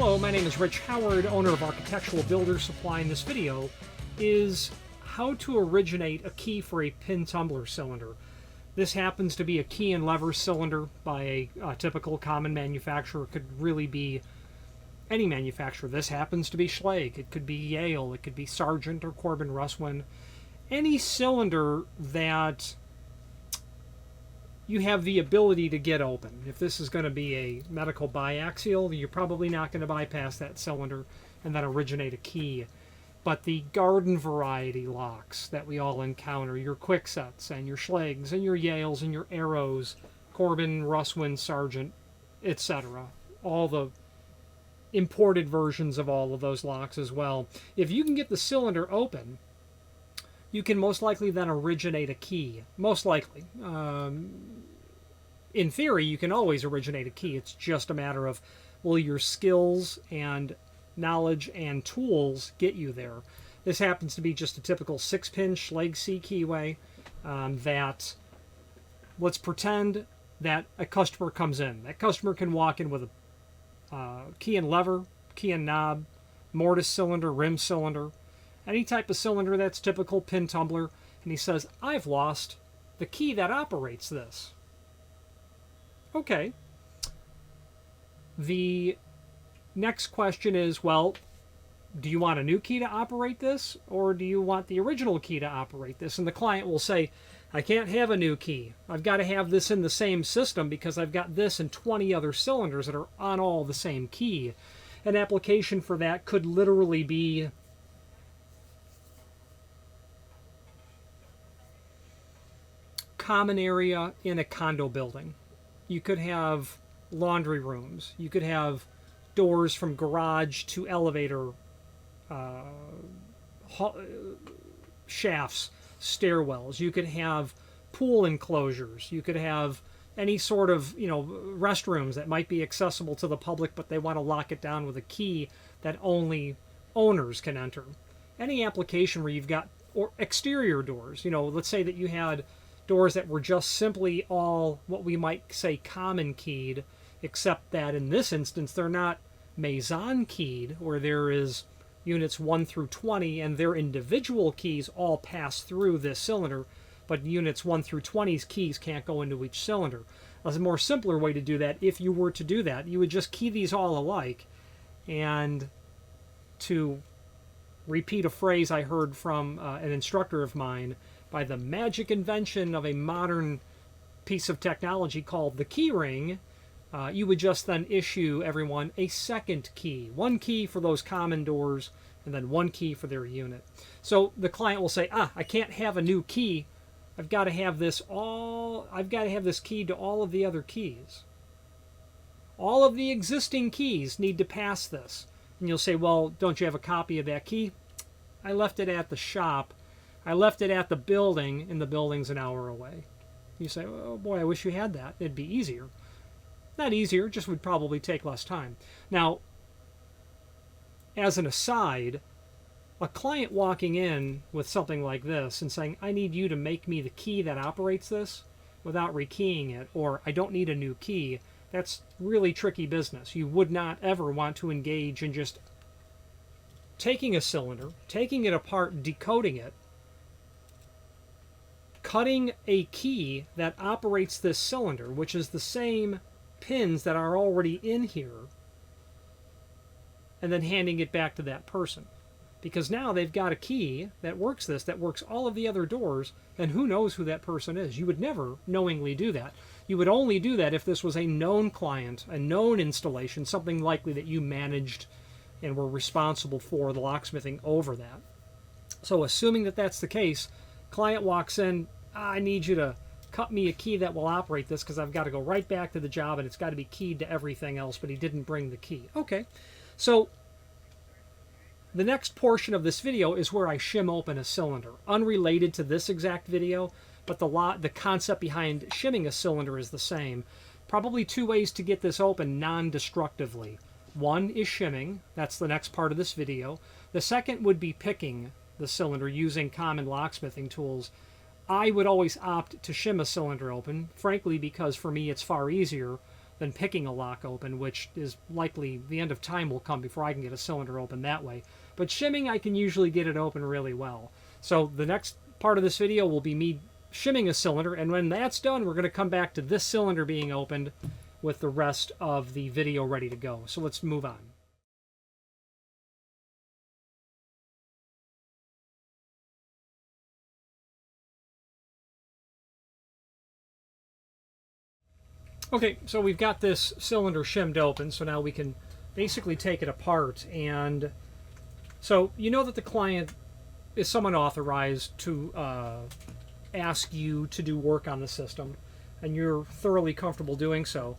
Hello, my name is Rich Howard, owner of Architectural Builder Supply, and this video is how to originate a key for a pin tumbler cylinder. This happens to be a key and lever cylinder by a typical common manufacturer. It could really be any manufacturer. This happens to be Schlage, it could be Yale, it could be Sargent or Corbin Russwin. Any cylinder that you have the ability to get open. If this is going to be a medical biaxial, you're probably not going to bypass that cylinder and then originate a key. But the garden variety locks that we all encounter, your Quicksets and your Schlages and your Yales and your Arrows, Corbin, Russwin, Sargent, etc. All the imported versions of all of those locks as well. If you can get the cylinder open, you can most likely then originate a key. Most likely. In theory, you can always originate a key. It's just a matter of, will your skills and knowledge and tools get you there? This happens to be just a typical 6-pin Schlage C keyway that, let's pretend that a customer comes in. That customer can walk in with a key and lever, key and knob, mortise cylinder, rim cylinder, any type of cylinder that's typical pin tumbler, and he says, I've lost the key that operates this. Okay. The next question is, well, do you want a new key to operate this, or do you want the original key to operate this? And the client will say, I can't have a new key. I've got to have this in the same system because I've got this and 20 other cylinders that are on all the same key. An application for that could literally be common area in a condo building. You could have laundry rooms. You could have doors from garage to elevator shafts, stairwells. You could have pool enclosures. You could have any sort of, restrooms that might be accessible to the public, but they want to lock it down with a key that only owners can enter. Any application where you've got or exterior doors. Let's say that you had doors that were just simply all what we might say common keyed, except that in this instance they're not Maison keyed, where there is units 1 through 20 and their individual keys all pass through this cylinder, but units 1 through 20's keys can't go into each cylinder. A more simpler way to do that, if you were to do that, you would just key these all alike. And to repeat a phrase I heard from an instructor of mine, by the magic invention of a modern piece of technology called the key ring, you would just then issue everyone a second key. One key for those common doors, and then one key for their unit. So the client will say, I can't have a new key. I've got to have this key to all of the other keys. All of the existing keys need to pass this. And you'll say, well, don't you have a copy of that key? I left it at the shop. I left it at the building, and the building's an hour away. You say, oh boy, I wish you had that. It'd be easier. Not easier, just would probably take less time. Now, as an aside, a client walking in with something like this and saying, I need you to make me the key that operates this without rekeying it, or I don't need a new key, that's really tricky business. You would not ever want to engage in just taking a cylinder, taking it apart, decoding it, cutting a key that operates this cylinder, which is the same pins that are already in here, and then handing it back to that person. Because now they've got a key that works all of the other doors, and who knows who that person is. You would never knowingly do that. You would only do that if this was a known client, a known installation, something likely that you managed and were responsible for the locksmithing over that. So assuming that that's the case, client walks in, I need you to cut me a key that will operate this because I've got to go right back to the job and it's got to be keyed to everything else, but he didn't bring the key. Okay, so the next portion of this video is where I shim open a cylinder. Unrelated to this exact video, but the concept behind shimming a cylinder is the same. Probably two ways to get this open non-destructively. One is shimming, that's the next part of this video. The second would be picking the cylinder using common locksmithing tools. I would always opt to shim a cylinder open, frankly, because for me it's far easier than picking a lock open, which is likely the end of time will come before I can get a cylinder open that way. But shimming, I can usually get it open really well. So the next part of this video will be me shimming a cylinder, and when that's done, we're going to come back to this cylinder being opened with the rest of the video ready to go. So let's move on. Okay, so we've got this cylinder shimmed open, so now we can basically take it apart. And so you know that the client is someone authorized to ask you to do work on the system, and you're thoroughly comfortable doing so.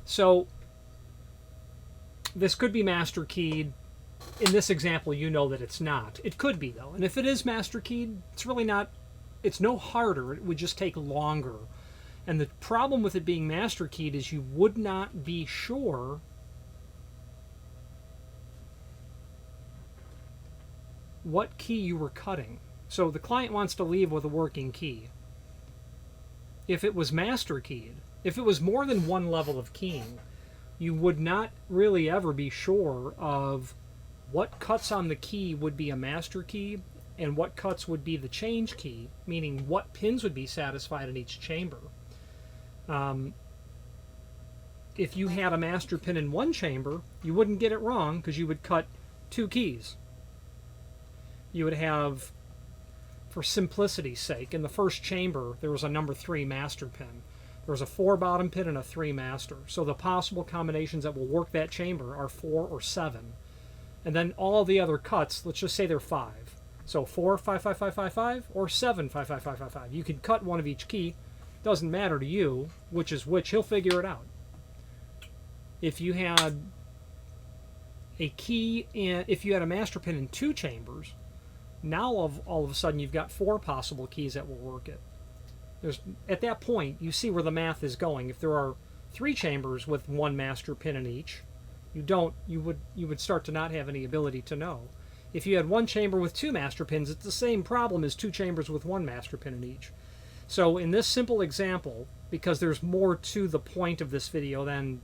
So this could be master keyed. In this example, you know that it's not. It could be, though. And if it is master keyed, it's really not, it's no harder. It would just take longer. And the problem with it being master keyed is you would not be sure what key you were cutting. So the client wants to leave with a working key. If it was master keyed, if it was more than one level of keying, you would not really ever be sure of what cuts on the key would be a master key and what cuts would be the change key, meaning what pins would be satisfied in each chamber. If you had a master pin in one chamber, you wouldn't get it wrong because you would cut two keys. You would have, for simplicity's sake, in the first chamber there was a number 3 master pin. There was a 4 bottom pin and a 3 master. So the possible combinations that will work that chamber are 4 or 7. And then all the other cuts, let's just say they're 5. So 4, 5, 5, 5, 5, 5, or 7, 5, 5, 5, 5, 5. You could cut one of each key. Doesn't matter to you which is which. He'll figure it out. If you had a key in, if you had a master pin in 2 chambers, now all of a sudden you've got 4 possible keys that will work it. At that point, you see where the math is going. If there are 3 chambers with 1 master pin in each, you would start to not have any ability to know. If you had 1 chamber with 2 master pins, it's the same problem as 2 chambers with 1 master pin in each. So in this simple example, because there's more to the point of this video than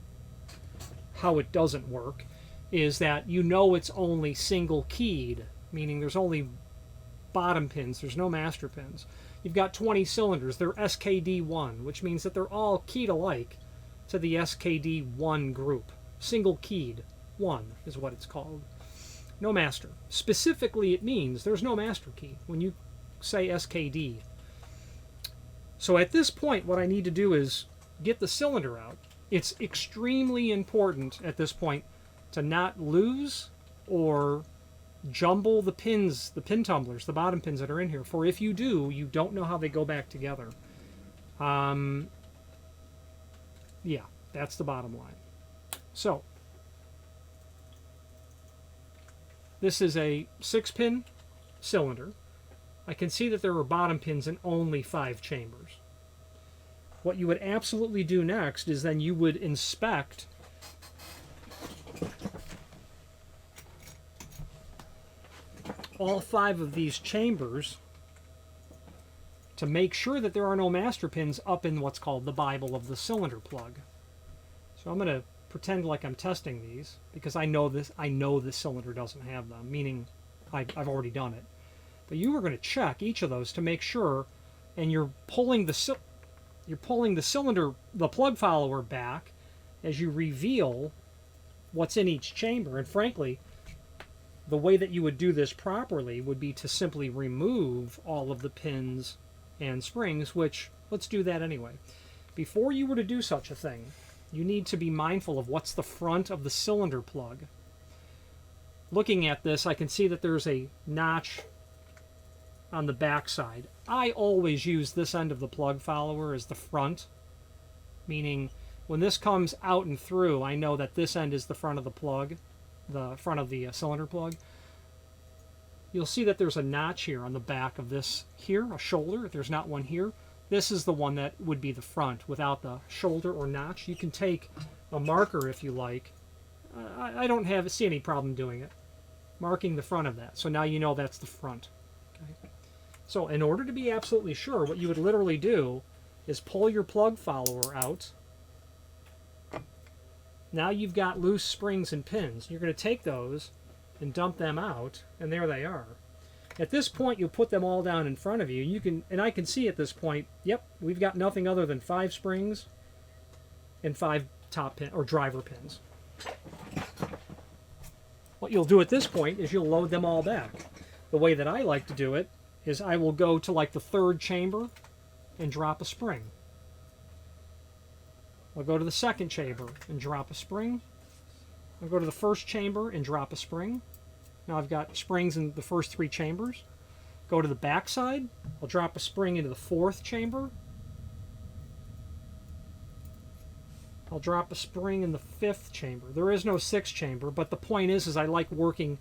how it doesn't work, is that you know it's only single keyed, meaning there's only bottom pins, there's no master pins. You've got 20 cylinders, they're SKD1, which means that they're all keyed alike to the SKD1 group. Single keyed 1 is what it's called. No master. Specifically, it means there's no master key when you say SKD. So at this point, what I need to do is get the cylinder out. It's extremely important at this point to not lose or jumble the pins, the pin tumblers, the bottom pins that are in here. For if you do, you don't know how they go back together. Yeah, that's the bottom line. So, this is a 6-pin cylinder. I can see that there are bottom pins in only 5 chambers. What you would absolutely do next is then you would inspect all 5 of these chambers to make sure that there are no master pins up in what's called the Bible of the cylinder plug. So I'm going to pretend like I'm testing these because I know this cylinder doesn't have them, meaning I've already done it. But you are going to check each of those to make sure, and you're pulling the cylinder, the plug follower back as you reveal what's in each chamber. And frankly, the way that you would do this properly would be to simply remove all of the pins and springs, which, let's do that anyway. Before you were to do such a thing, you need to be mindful of what's the front of the cylinder plug. Looking at this, I can see that there's a notch on the back side. I always use this end of the plug follower as the front, meaning when this comes out and through, I know that this end is the front of the plug, the front of the cylinder plug. You'll see that there's a notch here on the back of this here, a shoulder. If there's not one here, this is the one that would be the front without the shoulder or notch. You can take a marker if you like. I don't see any problem doing it, marking the front of that. So now you know that's the front. Okay. So in order to be absolutely sure, what you would literally do is pull your plug follower out Now you've got loose springs and pins. You're going to take those and dump them out, and there they are. At this point, you'll put them all down in front of you. You can, and I can see at this point, yep, we've got nothing other than 5 springs and 5 top pin or driver pins. What you'll do at this point is you'll load them all back. The way that I like to do it is I will go to like the 3rd chamber and drop a spring. I'll go to the 2nd chamber and drop a spring. I'll go to the 1st chamber and drop a spring. Now I've got springs in the first 3 chambers. Go to the back side. I'll drop a spring into the 4th chamber. I'll drop a spring in the 5th chamber. There is no 6th chamber, but the point is I like working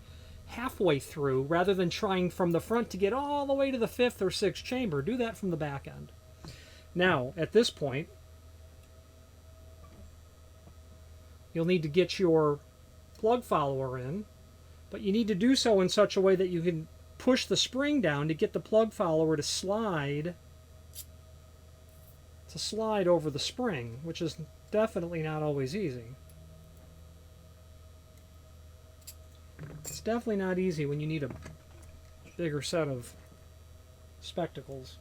halfway through rather than trying from the front to get all the way to the 5th or 6th chamber. Do that from the back end. Now, at this point, you'll need to get your plug follower in, but you need to do so in such a way that you can push the spring down to get the plug follower to slide over the spring, which is definitely not always easy. It's definitely not easy when you need a bigger set of spectacles.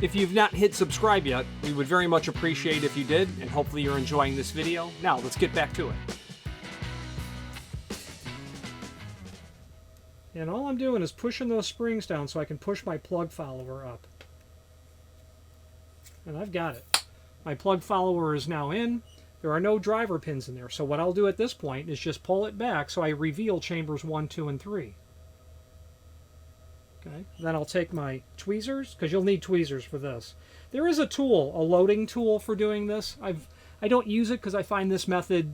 If you've not hit subscribe yet, we would very much appreciate if you did, and hopefully you're enjoying this video. Now, let's get back to it. And all I'm doing is pushing those springs down so I can push my plug follower up. And I've got it. My plug follower is now in. There are no driver pins in there. So what I'll do at this point is just pull it back so I reveal chambers 1, 2, and 3. Okay. Then I'll take my tweezers, because you'll need tweezers for this. There is a tool, a loading tool for doing this. I don't use it because I find this method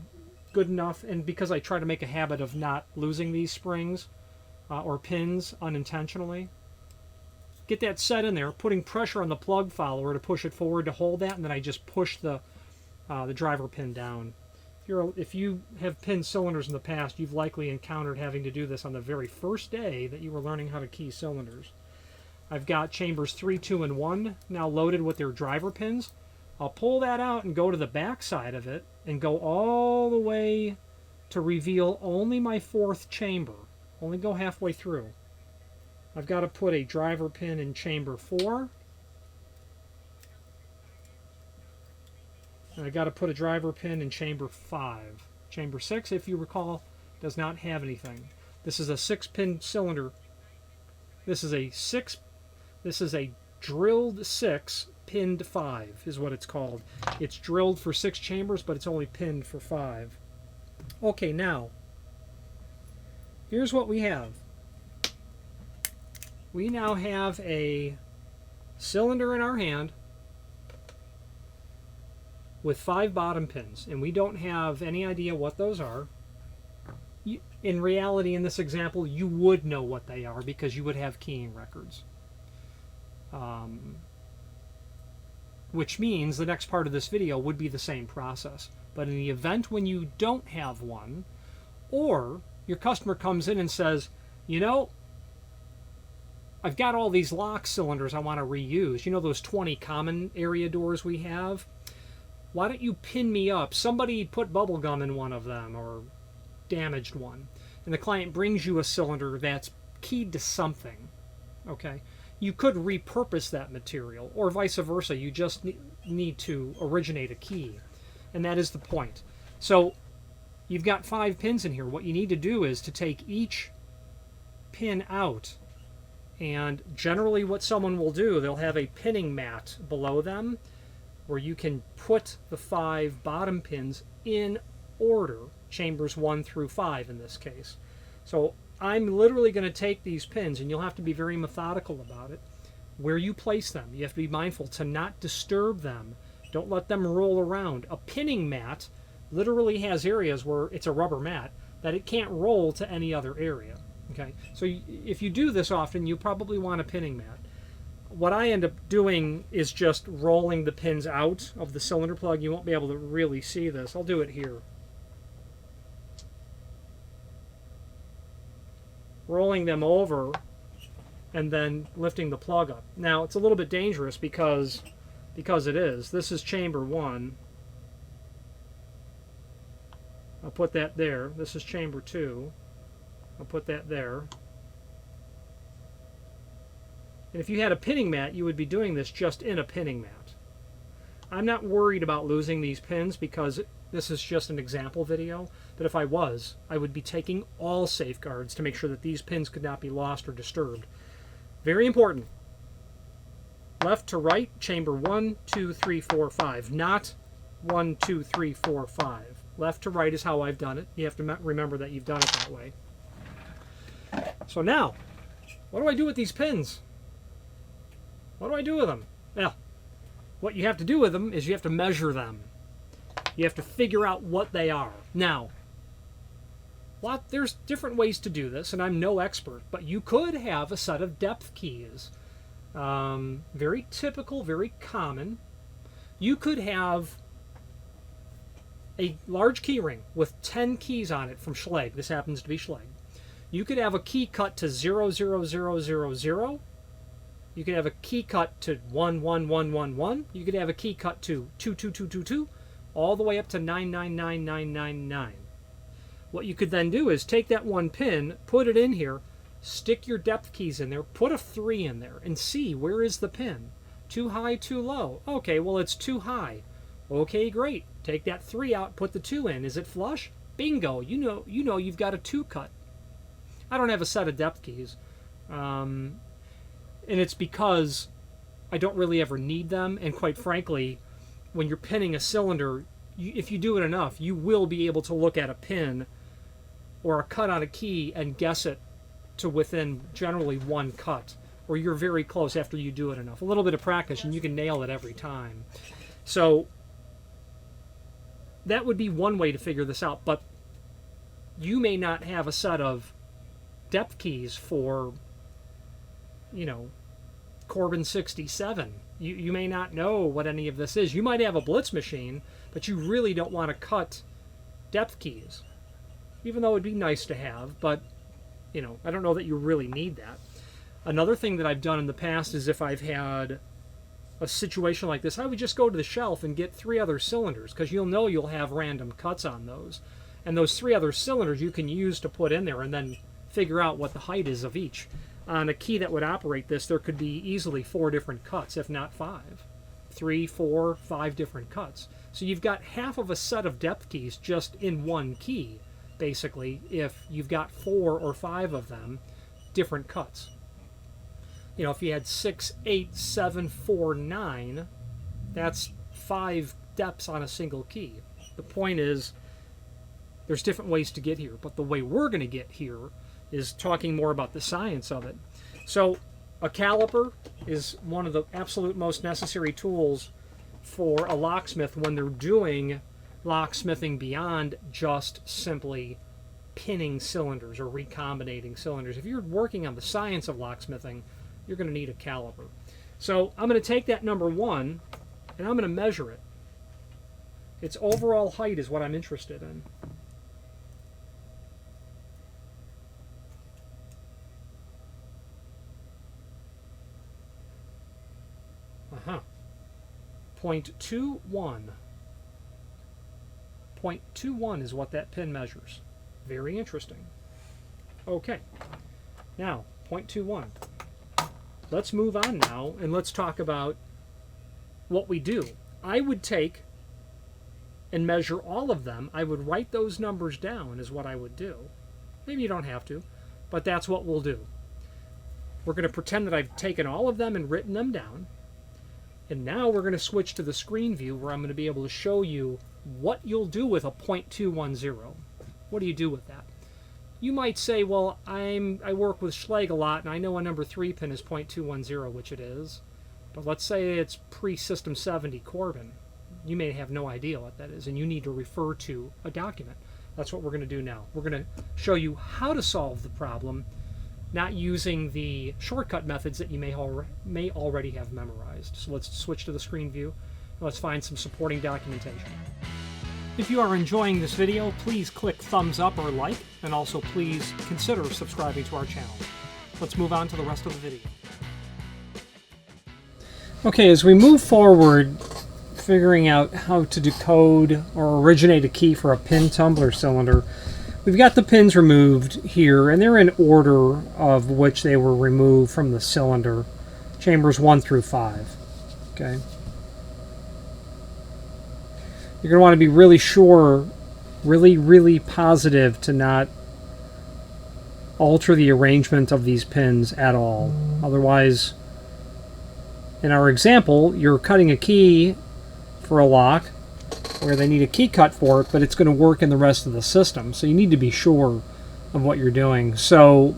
good enough, and because I try to make a habit of not losing these springs or pins unintentionally. Get that set in there, putting pressure on the plug follower to push it forward to hold that, and then I just push the driver pin down. If you have pinned cylinders in the past, you've likely encountered having to do this on the very first day that you were learning how to key cylinders. I've got chambers 3, 2, and 1 now loaded with their driver pins. I'll pull that out and go to the back side of it and go all the way to reveal only my 4th chamber. Only go halfway through. I've got to put a driver pin in chamber 4. And I've got to put a driver pin in chamber 5. Chamber 6, if you recall, does not have anything. This is a 6-pin cylinder. This is a drilled 6, pinned 5 is what it's called. It's drilled for 6 chambers, but it's only pinned for 5. Okay, now, here's what we have. We now have a cylinder in our hand with 5 bottom pins, and we don't have any idea what those are. In reality, in this example, you would know what they are because you would have keying records. Which means the next part of this video would be the same process. But in the event when you don't have one, or your customer comes in and says, you know, I've got all these lock cylinders I want to reuse. You know those 20 common area doors we have? Why don't you pin me up? Somebody put bubble gum in one of them or damaged one. And the client brings you a cylinder that's keyed to something. Okay? You could repurpose that material, or vice versa. You just need to originate a key. And that is the point. So you've got 5 pins in here. What you need to do is to take each pin out. And generally what someone will do, they'll have a pinning mat below them where you can put the 5 bottom pins in order, chambers 1 through 5 in this case. So I'm literally going to take these pins, and you'll have to be very methodical about it, where you place them. You have to be mindful to not disturb them. Don't let them roll around. A pinning mat literally has areas where it's a rubber mat that it can't roll to any other area. Okay, so if you do this often, you probably want a pinning mat. What I end up doing is just rolling the pins out of the cylinder plug. You won't be able to really see this. I'll do it here. Rolling them over and then lifting the plug up. Now, it's a little bit dangerous because because it is. This is chamber 1. I'll put that there. This is chamber 2. I'll put that there. And if you had a pinning mat, you would be doing this just in a pinning mat. I'm not worried about losing these pins because this is just an example video, but if I was, I would be taking all safeguards to make sure that these pins could not be lost or disturbed. Very important. Left to right, chamber 1, 2, 3, 4, 5. Not 1, 2, 3, 4, 5. Left to right is how I've done it. You have to remember that you've done it that way. So now, what do I do with these pins? What do I do with them? Well, what you have to do with them is you have to measure them. You have to figure out what they are. Now, there's different ways to do this, and I'm no expert, but you could have a set of depth keys. Very typical, very common. You could have a large key ring with 10 keys on it from Schlage. This happens to be Schlage. You could have a key cut to 0, 0, 0, 0, 0. You could have a key cut to 1, 1, 1, 1, 1. You could have a key cut to 2, 2, 2, 2, 2, all the way up to 9, 9, 9, 9, 9, 9. What you could then do is take that one pin, put it in here, stick your depth keys in there, put a 3 in there, and see where is the pin. Too high, too low. Okay, well, it's too high. Okay, great. Take that 3 out, put the 2 in. Is it flush? Bingo. You know you've got a 2 cut. I don't have a set of depth keys. And it's because I don't really ever need them. And quite frankly, when you're pinning a cylinder, if you do it enough, you will be able to look at a pin or a cut on a key and guess it to within generally 1 cut, or you're very close after you do it enough. A little bit of practice and you can nail it every time. So that would be one way to figure this out, but you may not have a set of depth keys for, Corbin 67. You may not know what any of this is. You might have a Blitz machine, but you really don't want to cut depth keys, even though it'd be nice to have, but I don't know that you really need that. Another thing that I've done in the past is if I've had a situation like this, I would just go to the shelf and get 3 other cylinders, because you'll have random cuts on those. And those 3 other cylinders you can use to put in there and then figure out what the height is of each. On a key that would operate this, there could be easily 4 different cuts, if not 5. 3, 4, 5 different cuts. So you've got half of a set of depth keys just in one key, basically, if you've got 4 or 5 of them, different cuts. If you had 6, 8, 7, 4, 9, that's 5 depths on a single key. The point is, there's different ways to get here, but the way we're going to get here is talking more about the science of it. So a caliper is one of the absolute most necessary tools for a locksmith when they're doing locksmithing beyond just simply pinning cylinders or recombinating cylinders. If you're working on the science of locksmithing, you're going to need a caliper. So I'm going to take that number 1 and I'm going to measure it. Its overall height is what I'm interested in. Uh-huh. 0.21. 0.21 is what that pin measures. Very interesting. Okay. Now, 0.21. Let's move on now and let's talk about what we do. I would take and measure all of them. I would write those numbers down is what I would do. Maybe you don't have to, but that's what we'll do. We're going to pretend that I've taken all of them and written them down. And now we're going to switch to the screen view where I'm going to be able to show you what you'll do with a 0.210. What do you do with that? You might say, well, I work with Schlage a lot, and I know a number 3 pin is 0.210, which it is. But let's say it's pre-System 70 Corbin. You may have no idea what that is, and you need to refer to a document. That's what we're going to do now. We're going to show you how to solve the problem, not using the shortcut methods that you may already have memorized. So let's switch to the screen view, and let's find some supporting documentation. If you are enjoying this video, please click thumbs up or like, and also please consider subscribing to our channel. Let's move on to the rest of the video. Okay, as we move forward, figuring out how to decode or originate a key for a pin tumbler cylinder, we've got the pins removed here, and they're in order of which they were removed from the cylinder, chambers 1 through 5. Okay. You're going to want to be really sure, really positive to not alter the arrangement of these pins at all. Otherwise, in our example, you're cutting a key for a lock where they need a key cut for it, but it's going to work in the rest of the system. So you need to be sure of what you're doing. So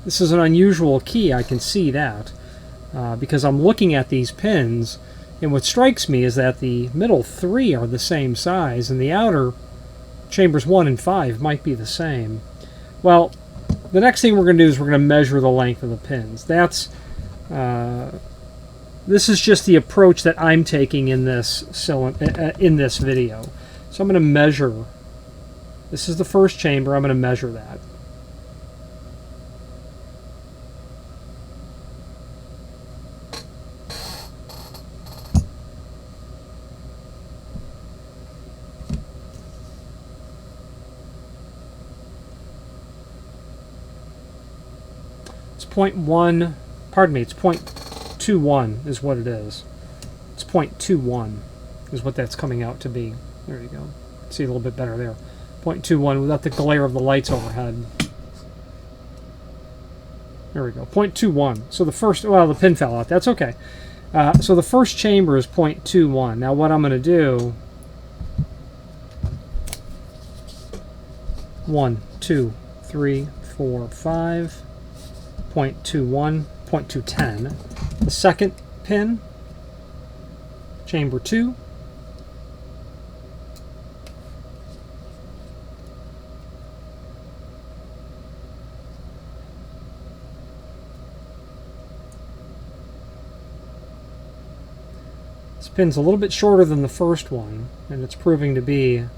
this is an unusual key, I can see that, because I'm looking at these pins, and what strikes me is that the middle 3 are the same size, and the outer chambers 1 and 5 might be the same. Well, the next thing we're going to do is we're going to measure the length of the pins. This is just the approach that I'm taking in this video. So I'm going to measure. This is the first chamber. I'm going to measure that. It's 0.1, pardon me, it's 0.21 is what it is. It's 0.21 is what that's coming out to be. There you go. See a little bit better there. 0.21 without the glare of the lights overhead. There we go. 0.21. So the first, well, the pin fell out. That's okay. So the first chamber is 0.21. Now what I'm going to do, 1, 2, 3, 4, 5, 0.21, 0.210. The second pin, chamber 2, this pin's a little bit shorter than the first one, and it's proving to be a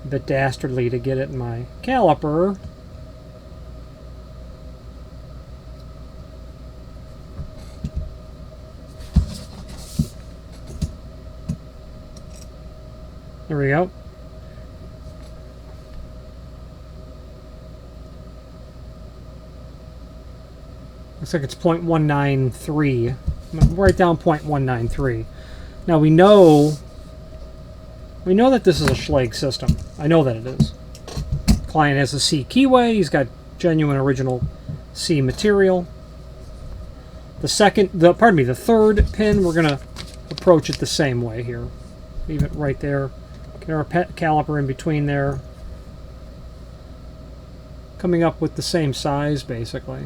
bit dastardly to get it in my caliper. There we go. Looks like it's 0.193. I'm going to write down 0.193. Now we know that this is a Schlage system. I know that it is. The client has a C keyway. He's got genuine original C material. The third pin, we're going to approach it the same way here. Leave it right there. Get our caliper in between there. Coming up with the same size, basically.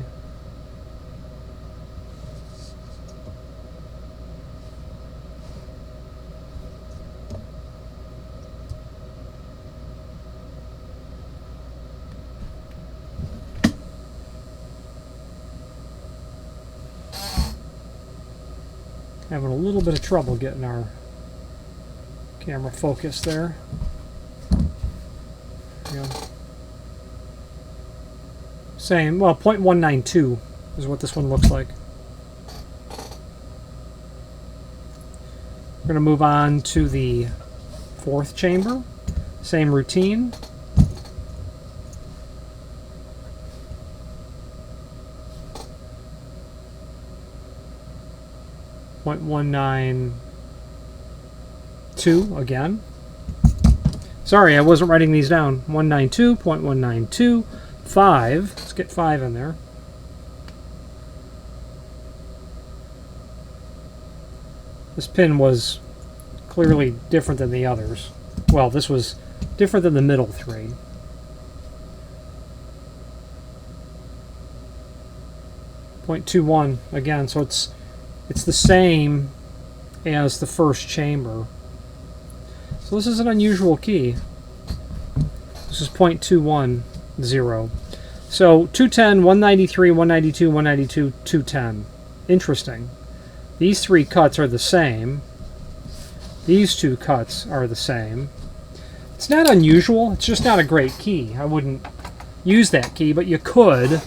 Having a little bit of trouble getting our camera focused there. Yeah. Same, well, 0.192 is what this one looks like. We're going to move on to the fourth chamber. Same routine. .192 again. Sorry, I wasn't writing these down. 192, 0.192, 5. Let's get 5 in there. This pin was clearly different than the others. Well, this was different than the middle 3. .21 again, so it's the same as the first chamber. So this is an unusual key. This is 0.210. So 210, 193, 192, 192, 210. Interesting. These 3 cuts are the same. These 2 cuts are the same. It's not unusual. It's just not a great key. I wouldn't use that key, but you could.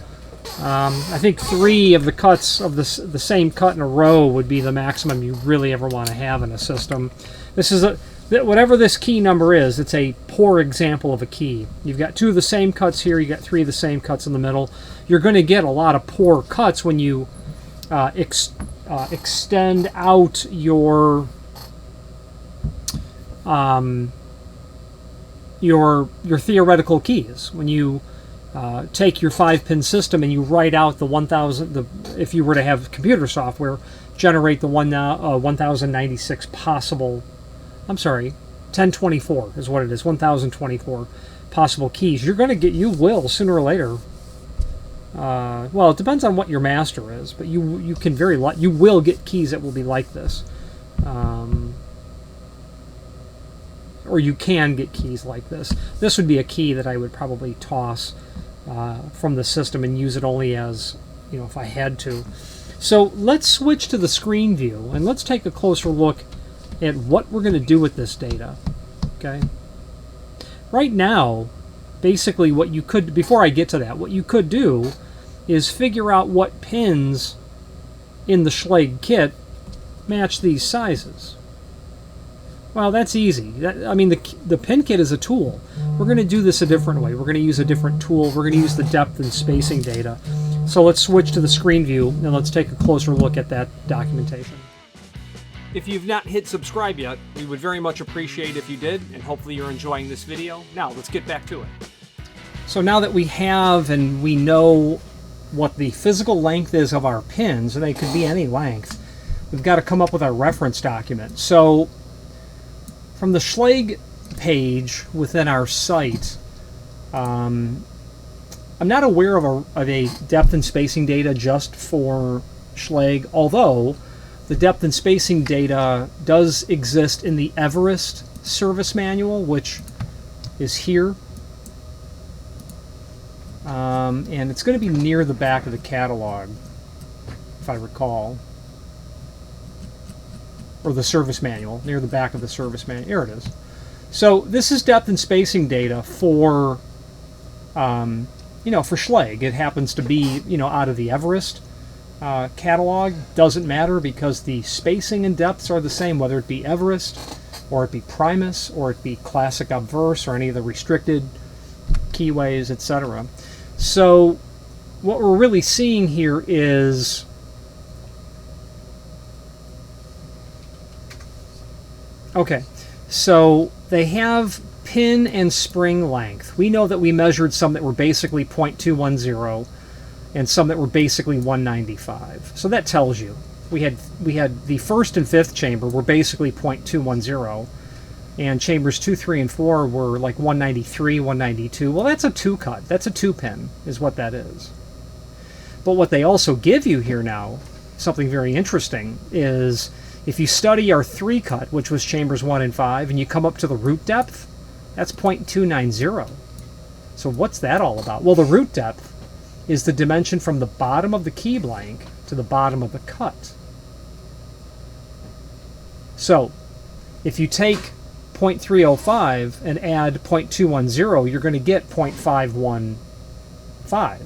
I think 3 of the cuts of the same cut in a row would be the maximum you really ever want to have in a system. This is whatever this key number is, it's a poor example of a key. You've got 2 of the same cuts here, you got 3 of the same cuts in the middle. You're going to get a lot of poor cuts when you extend out your theoretical keys. When you take your 5-pin system and you write out the 1000, if you were to have computer software, generate the 1096 possible, I'm sorry, 1024 is what it is, 1024 possible keys. You're going to get, you will sooner or later, well, it depends on what your master is, but you will get keys that will be like this. Or you can get keys like this. This would be a key that I would probably toss from the system and use it only as, if I had to. So let's switch to the screen view and let's take a closer look at what we're going to do with this data. Okay. Right now, basically what you could, before I get to that, what you could do is figure out what pins in the Schlage kit match these sizes. Well, that's easy. I mean, the pin kit is a tool. We're going to do this a different way. We're going to use a different tool. We're going to use the depth and spacing data. So let's switch to the screen view and let's take a closer look at that documentation. If you've not hit subscribe yet, we would very much appreciate if you did, and hopefully you're enjoying this video. Now, let's get back to it. So now that we have and we know what the physical length is of our pins, and they could be any length, we've got to come up with our reference document. So from the Schlage page within our site, I'm not aware of a depth and spacing data just for Schlage, although the depth and spacing data does exist in the Everest service manual, which is here. And it's going to be near the back of the catalog, if I recall. Or the service manual, near the back of the service manual. Here it is. So this is depth and spacing data for, for Schlage. It happens to be, out of the Everest catalog. Doesn't matter because the spacing and depths are the same, whether it be Everest, or it be Primus, or it be Classic Obverse, or any of the restricted keyways, etc. So what we're really seeing here is okay, so they have pin and spring length. We know that we measured some that were basically 0.210 and some that were basically 195. So that tells you. We had the first and fifth chamber were basically 0.210, and chambers 2, 3, and 4 were like 193, 192. Well, that's a 2-cut. That's a 2-pin is what that is. But what they also give you here now, something very interesting, is if you study our 3-cut, which was chambers 1 and 5, and you come up to the root depth, that's 0.290. So what's that all about? Well, the root depth is the dimension from the bottom of the key blank to the bottom of the cut. So if you take 0.305 and add 0.210, you're going to get 0.515.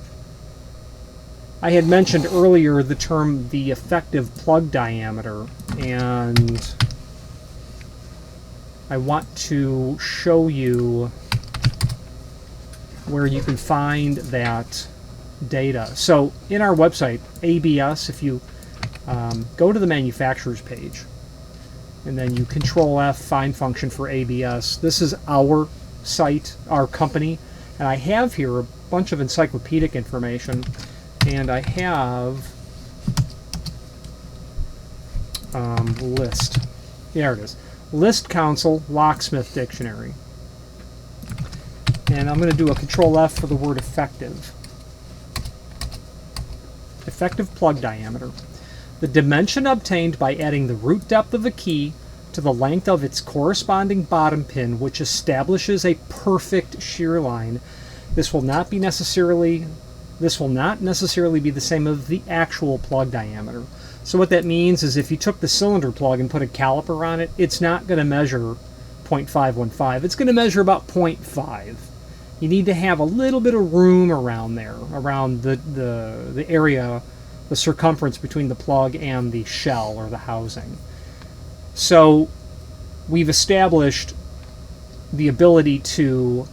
I had mentioned earlier the term the effective plug diameter, and I want to show you where you can find that data. So in our website, ABS, if you go to the manufacturer's page, and then you Control F, find function for ABS. This is our site, our company, and I have here a bunch of encyclopedic information, and I have list. There it is. List Council Locksmith Dictionary. And I'm going to do a Control F for the word effective. Effective plug diameter. The dimension obtained by adding the root depth of a key to the length of its corresponding bottom pin, which establishes a perfect shear line. This will not necessarily be the same as the actual plug diameter. So what that means is if you took the cylinder plug and put a caliper on it, it's not going to measure 0.515. It's going to measure about 0.5. You need to have a little bit of room around there, around the area, the circumference between the plug and the shell or the housing. So we've established the ability to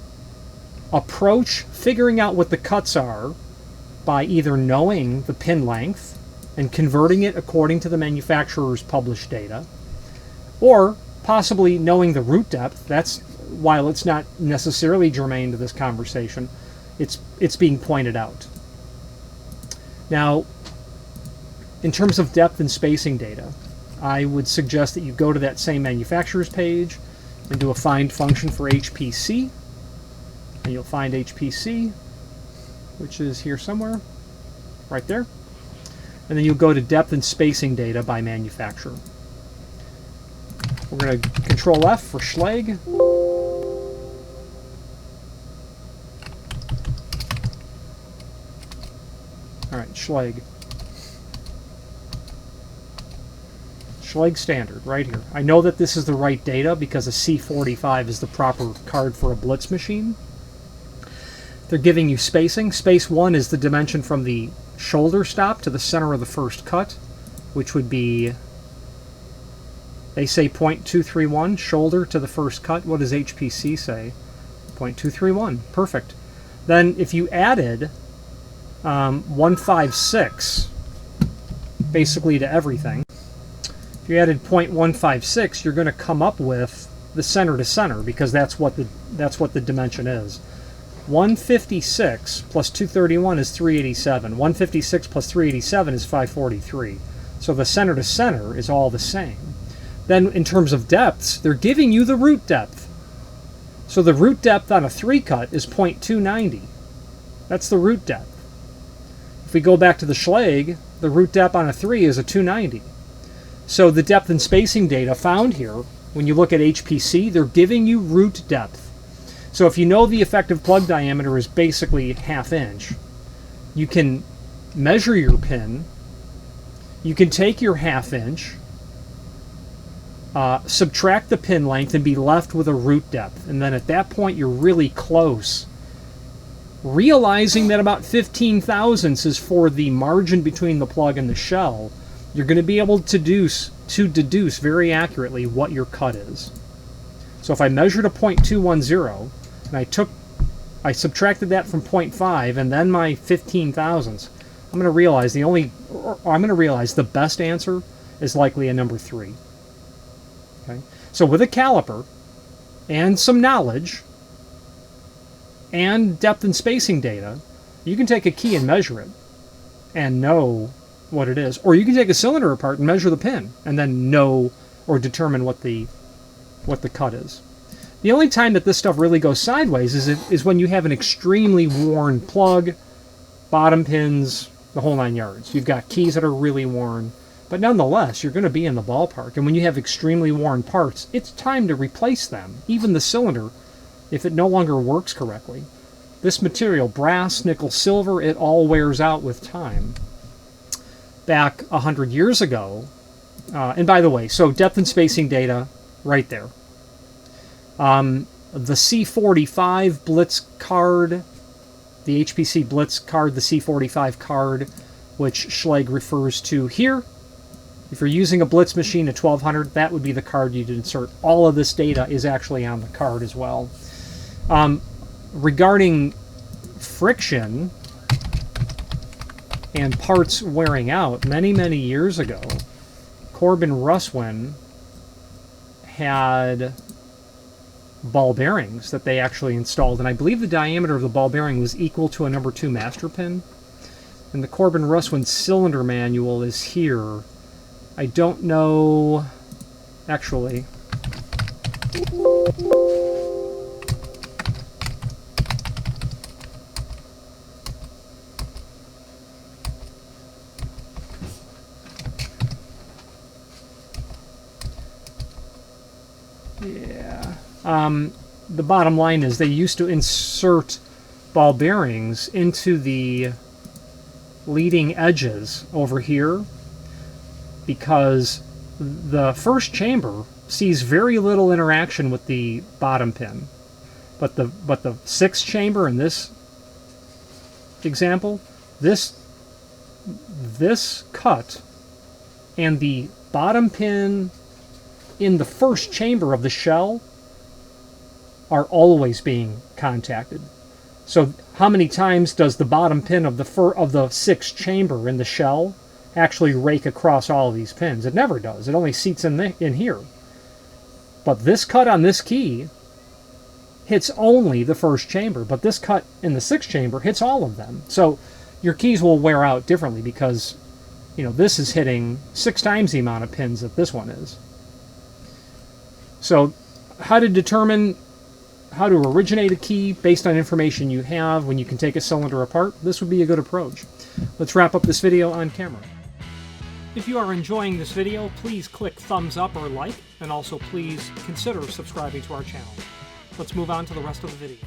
approach figuring out what the cuts are by either knowing the pin length and converting it according to the manufacturer's published data, or possibly knowing the root depth. That's, while it's not necessarily germane to this conversation, it's being pointed out. Now, in terms of depth and spacing data, I would suggest that you go to that same manufacturer's page and do a find function for HPC, and you'll find HPC, which is here somewhere, right there. And then you'll go to depth and spacing data by manufacturer. We're going to Control F for Schlage. All right, Schlage. Schlage standard, right here. I know that this is the right data because a C45 is the proper card for a Blitz machine. They're giving you spacing. Space 1 is the dimension from the shoulder stop to the center of the first cut, which would be, they say 0.231, shoulder to the first cut. What does HPC say? 0.231. Perfect. Then if you added 156 basically to everything, if you added 0.156, you're going to come up with the center to center, because that's what the dimension is. 156 plus 231 is 387. 156 plus 387 is 543. So the center to center is all the same. Then in terms of depths, they're giving you the root depth. So the root depth on a 3-cut is 0.290. That's the root depth. If we go back to the Schlage, the root depth on a 3 is a 290. So the depth and spacing data found here, when you look at HPC, they're giving you root depth. So if you know the effective plug diameter is basically 1/2 inch, you can measure your pin, you can take your 1/2 inch, subtract the pin length, and be left with a root depth. And then at that point, you're really close. Realizing that about 15 thousandths is for the margin between the plug and the shell, you're going to be able to deduce very accurately what your cut is. So if I measured a 0.210, and I subtracted that from 0.5 and then my 15 thousandths, I'm going to realize the best answer is likely a number 3. Okay? So with a caliper and some knowledge and depth and spacing data, you can take a key and measure it and know what it is. Or you can take a cylinder apart and measure the pin and then know or determine what the cut is. The only time that this stuff really goes sideways is when you have an extremely worn plug, bottom pins, the whole 9 yards. You've got keys that are really worn, but nonetheless, you're going to be in the ballpark. And when you have extremely worn parts, it's time to replace them. Even the cylinder, if it no longer works correctly. This material, brass, nickel, silver, it all wears out with time. Back 100 years ago, and by the way, so depth and spacing data, right there. The C45 Blitz card, the HPC Blitz card, the C45 card, which Schlage refers to here. If you're using a Blitz machine at 1200, that would be the card you'd insert. All of this data is actually on the card as well. Regarding friction and parts wearing out, many, many years ago, Corbin Russwin had ball bearings that they actually installed, and I believe the diameter of the ball bearing was equal to a number 2 master pin. And the Corbin Russwin cylinder manual is here. I don't know, actually. The bottom line is they used to insert ball bearings into the leading edges over here because the first chamber sees very little interaction with the bottom pin. But the 6 chamber in this example, this cut and the bottom pin in the first chamber of the shell are always being contacted. So how many times does the bottom pin of the 6th chamber in the shell actually rake across all of these pins? It never does. It only seats in here. But this cut on this key hits only the 1st chamber, but this cut in the 6th chamber hits all of them. So your keys will wear out differently because, you know, this is hitting 6 times the amount of pins that this one is. So how to determine how to originate a key based on information you have when you can take a cylinder apart, this would be a good approach. Let's wrap up this video on camera. If you are enjoying this video, please click thumbs up or like, and also please consider subscribing to our channel. Let's move on to the rest of the video.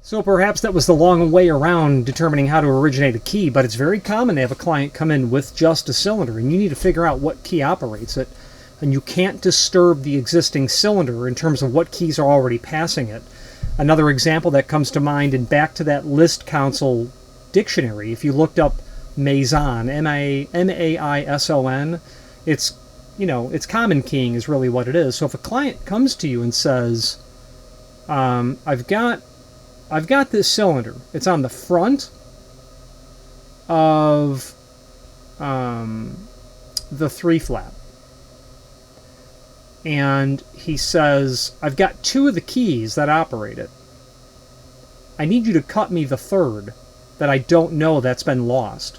So perhaps that was the long way around determining how to originate a key, but it's very common to have a client come in with just a cylinder, and you need to figure out what key operates it, and you can't disturb the existing cylinder in terms of what keys are already passing it. Another example that comes to mind, and back to that list council dictionary, if you looked up Maison, M-A-I-S-O-N, it's, you know, it's common keying is really what it is. So if a client comes to you and says, I've got this cylinder, it's on the front of the 3-flap, and he says, I've got 2 of the keys that operate it. I need you to cut me the 3rd that I don't know that's been lost.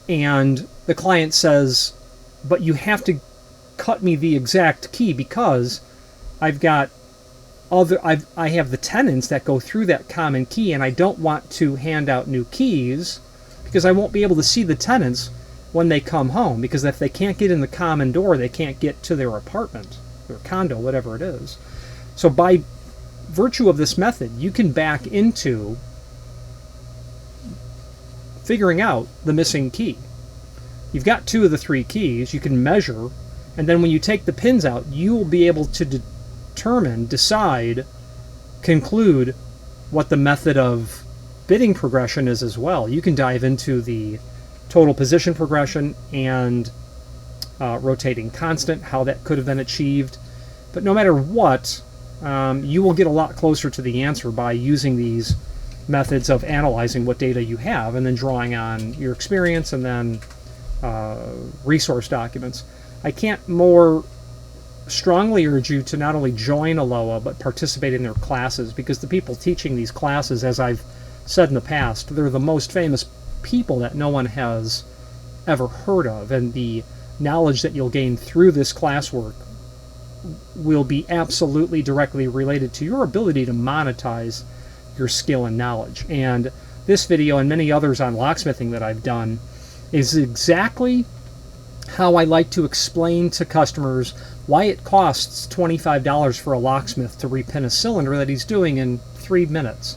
And the client says, but you have to cut me the exact key because I have the tenants that go through that common key, and I don't want to hand out new keys because I won't be able to see the tenants when they come home, because if they can't get in the common door, they can't get to their apartment, their condo, whatever it is. So by virtue of this method, you can back into figuring out the missing key. You've got 2 of the 3 keys, you can measure, and then when you take the pins out, you will be able to decide, conclude what the method of bitting progression is as well. You can dive into the total position progression and rotating constant, how that could have been achieved. But no matter what, you will get a lot closer to the answer by using these methods of analyzing what data you have and then drawing on your experience and then resource documents. I can't more strongly urge you to not only join ALOA but participate in their classes, because the people teaching these classes, as I've said in the past, they're the most famous people that no one has ever heard of, and the knowledge that you'll gain through this classwork will be absolutely directly related to your ability to monetize your skill and knowledge. And this video and many others on locksmithing that I've done is exactly how I like to explain to customers why it costs $25 for a locksmith to repin a cylinder that he's doing in 3 minutes.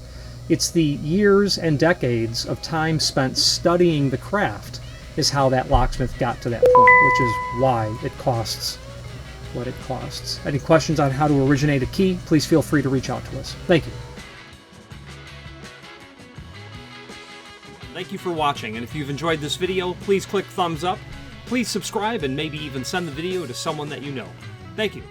It's the years and decades of time spent studying the craft is how that locksmith got to that point, which is why it costs what it costs. Any questions on how to originate a key, please feel free to reach out to us. Thank you. Thank you for watching, and if you've enjoyed this video, please click thumbs up, please subscribe, and maybe even send the video to someone that you know. Thank you.